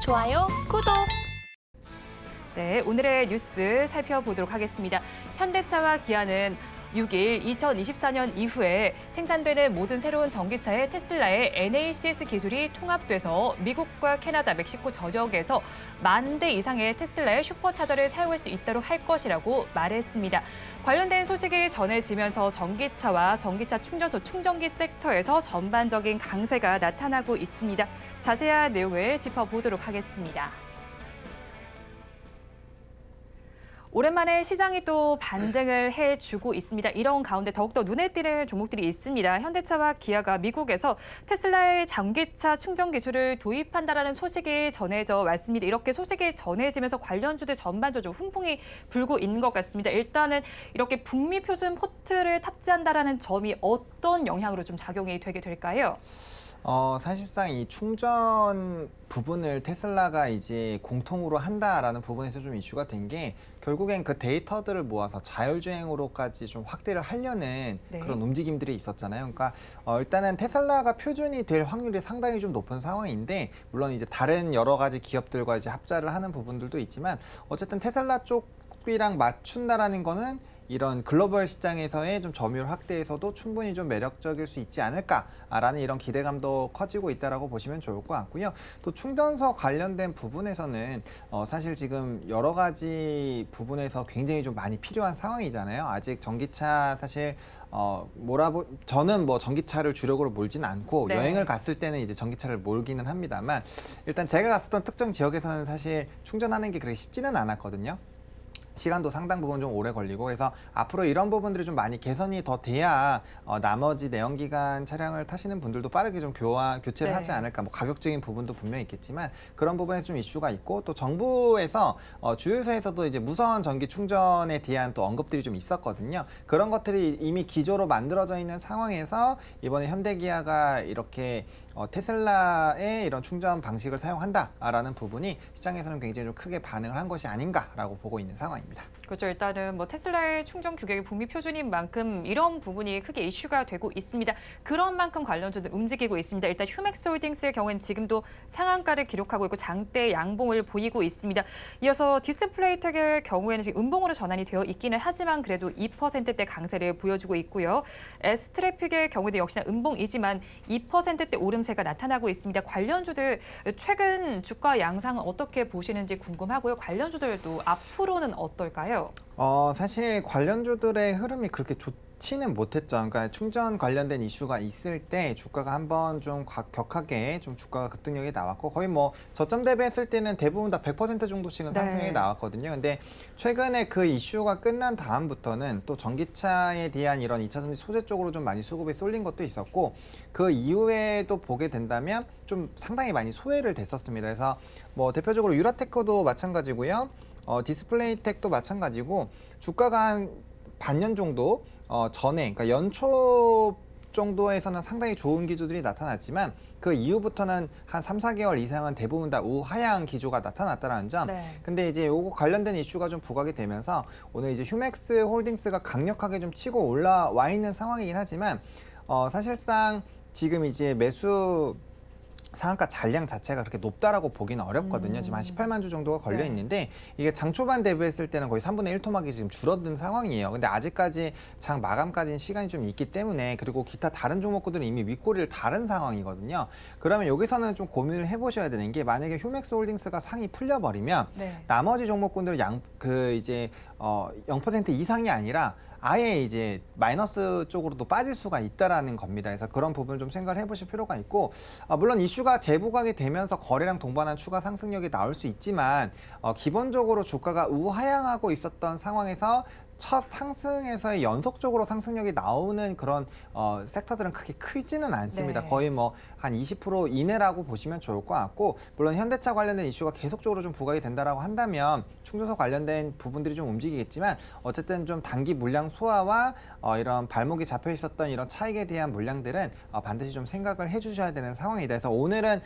좋아요, 구독. 네, 오늘의 뉴스 살펴보도록 하겠습니다. 현대차와 기아는 6일 2024년 이후에 생산되는 모든 새로운 전기차에 테슬라의 NACS 기술이 통합돼서 미국과 캐나다, 멕시코 전역에서 10,000대 이상의 테슬라의 슈퍼차저를 사용할 수 있도록 할 것이라고 말했습니다. 관련된 소식이 전해지면서 전기차와 전기차 충전소 충전기 섹터에서 전반적인 강세가 나타나고 있습니다. 자세한 내용을 짚어보도록 하겠습니다. 오랜만에 시장이 또 반등을 해주고 있습니다. 이런 가운데 더욱더 눈에 띄는 종목들이 있습니다. 현대차와 기아가 미국에서 테슬라의 전기차 충전 기술을 도입한다라는 소식이 전해져 왔습니다. 이렇게 소식이 전해지면서 관련주들 전반적으로 훈풍이 불고 있는 것 같습니다. 일단은 이렇게 북미 표준 포트를 탑재한다라는 점이 어떤 영향으로 좀 작용이 되게 될까요? 사실상 이 충전 부분을 테슬라가 이제 공통으로 한다라는 부분에서 좀 이슈가 된 게 결국엔 그 데이터들을 모아서 자율주행으로까지 좀 확대를 하려는 네. 그런 움직임들이 있었잖아요. 그러니까 일단은 테슬라가 표준이 될 확률이 상당히 좀 높은 상황인데 물론 이제 다른 여러 가지 기업들과 이제 합작을 하는 부분들도 있지만 어쨌든 테슬라 쪽이랑 맞춘다라는 거는 이런 글로벌 시장에서의 좀 점유율 확대에서도 충분히 좀 매력적일 수 있지 않을까라는 이런 기대감도 커지고 있다라고 보시면 좋을 것 같고요. 또 충전소 관련된 부분에서는 사실 지금 여러 가지 부분에서 굉장히 좀 많이 필요한 상황이잖아요. 아직 전기차 사실 저는 뭐 전기차를 주력으로 몰지는 않고 네. 여행을 갔을 때는 이제 전기차를 몰기는 합니다만 일단 제가 갔었던 특정 지역에서는 사실 충전하는 게 그렇게 쉽지는 않았거든요. 시간도 상당 부분 좀 오래 걸리고 그래서 앞으로 이런 부분들이 좀 많이 개선이 더 돼야 나머지 내연기관 차량을 타시는 분들도 빠르게 좀 교체를 네. 하지 않을까. 뭐 가격적인 부분도 분명히 있겠지만 그런 부분에서 좀 이슈가 있고 또 정부에서 주유소에서도 이제 무선 전기 충전에 대한 또 언급들이 좀 있었거든요. 그런 것들이 이미 기조로 만들어져 있는 상황에서 이번에 현대기아가 이렇게 테슬라의 이런 충전 방식을 사용한다라는 부분이 시장에서는 굉장히 좀 크게 반응을 한 것이 아닌가라고 보고 있는 상황입니다. 그렇죠. 일단은 뭐 테슬라의 충전 규격이 북미 표준인 만큼 이런 부분이 크게 이슈가 되고 있습니다. 그런 만큼 관련주들 움직이고 있습니다. 일단 휴맥스홀딩스의 경우는 지금도 상한가를 기록하고 있고 장대 양봉을 보이고 있습니다. 이어서 디스플레이텍의 경우에는 지금 음봉으로 전환이 되어 있기는 하지만 그래도 2%대 강세를 보여주고 있고요. S트래픽의 경우도 역시나 음봉이지만 2%대 오름세가 나타나고 있습니다. 관련주들 최근 주가 양상은 어떻게 보시는지 궁금하고요. 관련주들도 앞으로는 어떨까요? 사실 관련주들의 흐름이 그렇게 좋지는 못했죠. 그러니까 충전 관련된 이슈가 있을 때 주가가 한번 좀 격하게 좀 주가가 급등력이 나왔고 거의 뭐 저점 대비했을 때는 대부분 다 100% 정도씩은 상승력이 나왔거든요. 근데 최근에 그 이슈가 끝난 다음부터는 또 전기차에 대한 이런 2차 전지 소재 쪽으로 좀 많이 수급이 쏠린 것도 있었고 그 이후에도 보게 된다면 좀 상당히 많이 소외를 됐었습니다. 그래서 뭐 대표적으로 유라테크도 마찬가지고요. 디스플레이텍도 마찬가지고 주가가 한 반년 정도 전에 그러니까 연초 정도에서는 상당히 좋은 기조들이 나타났지만 그 이후부터는 한 3, 4개월 이상은 대부분 다 우하향 기조가 나타났다는 점. 네. 근데 이제 요거 관련된 이슈가 좀 부각이 되면서 오늘 이제 휴맥스 홀딩스가 강력하게 좀 치고 올라와 있는 상황이긴 하지만 사실상 지금 이제 매수 상한가 잔량 자체가 그렇게 높다라고 보기는 어렵거든요. 지금 한 18만 주 정도가 걸려 있는데 이게 장 초반 대비했을 때는 거의 3분의 1 토막이 지금 줄어든 상황이에요. 근데 아직까지 장 마감까지는 시간이 좀 있기 때문에 그리고 기타 다른 종목들은 이미 윗꼬리를 다른 상황이거든요. 그러면 여기서는 좀 고민을 해보셔야 되는 게 만약에 휴맥스 홀딩스가 상이 풀려버리면 나머지 종목군들 이제 0% 이상이 아니라 아예 이제 마이너스 쪽으로도 빠질 수가 있다라는 겁니다. 그래서 그런 부분을 좀 생각을 해보실 필요가 있고 물론 이슈가 재부각이 되면서 거래량 동반한 추가 상승력이 나올 수 있지만 기본적으로 주가가 우하향하고 있었던 상황에서 첫 상승에서의 연속적으로 상승력이 나오는 그런 섹터들은 크게 크지는 않습니다. 네. 거의 뭐 한 20% 이내라고 보시면 좋을 것 같고 물론 현대차 관련된 이슈가 계속적으로 좀 부각이 된다라고 한다면 충전소 관련된 부분들이 좀 움직이겠지만 어쨌든 좀 단기 물량 소화와 이런 발목이 잡혀 있었던 이런 차익에 대한 물량들은 반드시 좀 생각을 해주셔야 되는 상황이다. 그래서 오늘은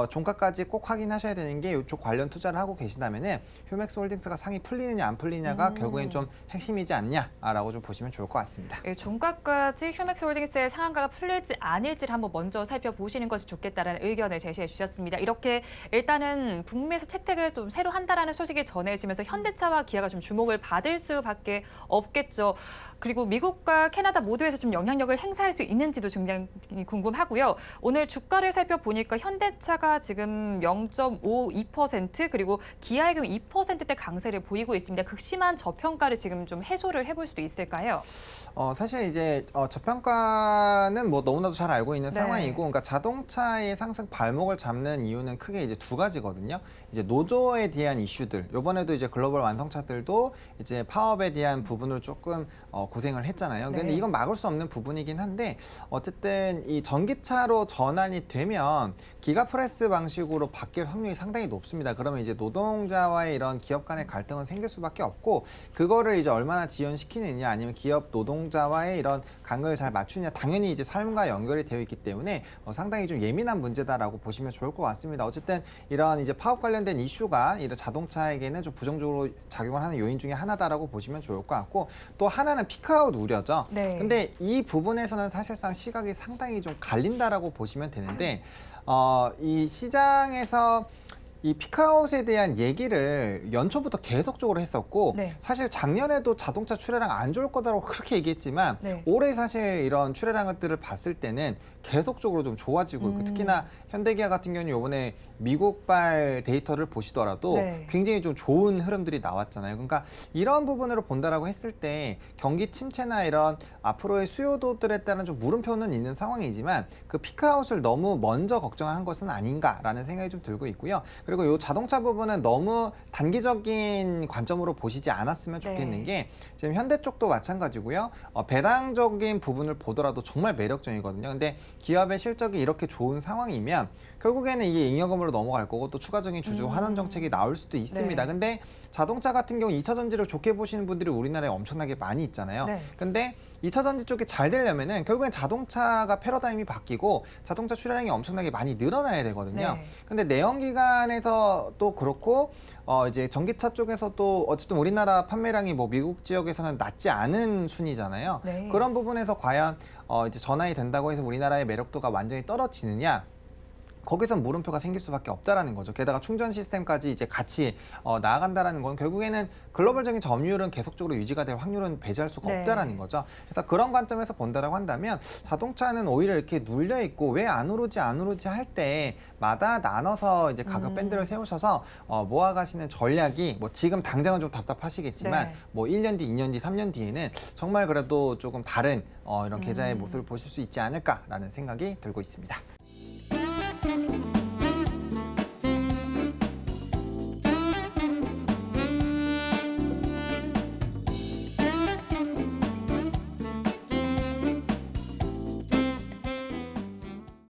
종가까지 꼭 확인하셔야 되는 게 이쪽 관련 투자를 하고 계신다면은 휴맥스홀딩스가 상이 풀리느냐 안 풀리냐가 결국엔 좀 핵심이지 않냐라고 좀 보시면 좋을 것 같습니다. 예, 종가까지 휴맥스홀딩스의 상한가가 풀릴지 아닐지를 한번 먼저 살펴보시는 것이 좋겠다라는 의견을 제시해 주셨습니다. 이렇게 일단은 북미에서 채택을 좀 새로 한다라는 소식이 전해지면서 현대차와 기아가 좀 주목을 받을 수밖에 없겠죠. 그리고 미국과 캐나다 모두에서 좀 영향력을 행사할 수 있는지도 굉장히 궁금하고요. 오늘 주가를 살펴보니까 현대차가 지금 0.52% 그리고 기아의 경우 2%대 강세를 보이고 있습니다. 극심한 저평가를 지금 좀 해소를 해볼 수도 있을까요? 사실 이제 저평가는 뭐 너무나도 잘 알고 있는 네. 상황이고, 그러니까 자동차의 상승 발목을 잡는 이유는 크게 이제 두 가지거든요. 이제 노조에 대한 이슈들, 이번에도 이제 글로벌 완성차들도 이제 파업에 대한 부분을 조금 고생을 했잖아요. 근데 네. 이건 막을 수 없는 부분이긴 한데, 어쨌든 이 전기차로 전환이 되면 기가프레스 방식으로 바뀔 확률이 상당히 높습니다. 그러면 이제 노동자와의 이런 기업 간의 갈등은 생길 수밖에 없고, 그거를 이제 얼마나 지연시키느냐, 아니면 기업 노동자와의 이런 간극을 잘 맞추냐, 당연히 이제 삶과 연결이 되어 있기 때문에 상당히 좀 예민한 문제다라고 보시면 좋을 것 같습니다. 어쨌든 이런 이제 파업 관련된 이슈가 이런 자동차에게는 좀 부정적으로 작용을 하는 요인 중에 하나다라고 보시면 좋을 것 같고, 또 하나는 피크아웃 우려죠. 네. 근데 이 부분에서는 사실상 시각이 상당히 좀 갈린다라고 보시면 되는데, 이 시장에서 이 피크아웃에 대한 얘기를 연초부터 계속적으로 했었고, 네. 사실 작년에도 자동차 출하량 안 좋을 거다라고 그렇게 얘기했지만 네. 올해 사실 이런 출하량들을 봤을 때는 계속적으로 좀 좋아지고 있고, 특히나 현대기아 같은 경우는 이번에 미국발 데이터를 보시더라도 네. 굉장히 좀 좋은 흐름들이 나왔잖아요. 그러니까 이런 부분으로 본다라고 했을 때 경기 침체나 이런 앞으로의 수요도들에 따른 좀 물음표는 있는 상황이지만, 그 피크아웃을 너무 먼저 걱정한 것은 아닌가라는 생각이 좀 들고 있고요. 그리고 이 자동차 부분은 너무 단기적인 관점으로 보시지 않았으면 좋겠는 네. 게, 지금 현대 쪽도 마찬가지고요. 배당적인 부분을 보더라도 정말 매력적이거든요. 근데 기업의 실적이 이렇게 좋은 상황이면 결국에는 이게 잉여금으로 넘어갈 거고, 또 추가적인 주주 환원 정책이 나올 수도 있습니다. 네. 근데 자동차 같은 경우 2차 전지를 좋게 보시는 분들이 우리나라에 엄청나게 많이 있잖아요. 네. 근데 2차 전지 쪽이 잘 되려면은 결국엔 자동차가 패러다임이 바뀌고 자동차 출하량이 엄청나게 많이 늘어나야 되거든요. 네. 근데 내연기관에서 또 그렇고, 이제 전기차 쪽에서도 어쨌든 우리나라 판매량이 뭐 미국 지역에서는 낮지 않은 순이잖아요. 네. 그런 부분에서 과연 이제 전환이 된다고 해서 우리나라의 매력도가 완전히 떨어지느냐? 거기선 물음표가 생길 수밖에 없다라는 거죠. 게다가 충전 시스템까지 이제 같이 나아간다라는 건 결국에는 글로벌적인 점유율은 계속적으로 유지가 될 확률은 배제할 수가 네. 없다라는 거죠. 그래서 그런 관점에서 본다라고 한다면 자동차는 오히려 이렇게 눌려 있고 왜 안 오르지 할 때마다 나눠서 이제 가격 밴드를 세우셔서 모아가시는 전략이, 뭐 지금 당장은 좀 답답하시겠지만 네. 뭐 1년 뒤, 2년 뒤, 3년 뒤에는 정말 그래도 조금 다른 이런 계좌의 모습을 보실 수 있지 않을까라는 생각이 들고 있습니다.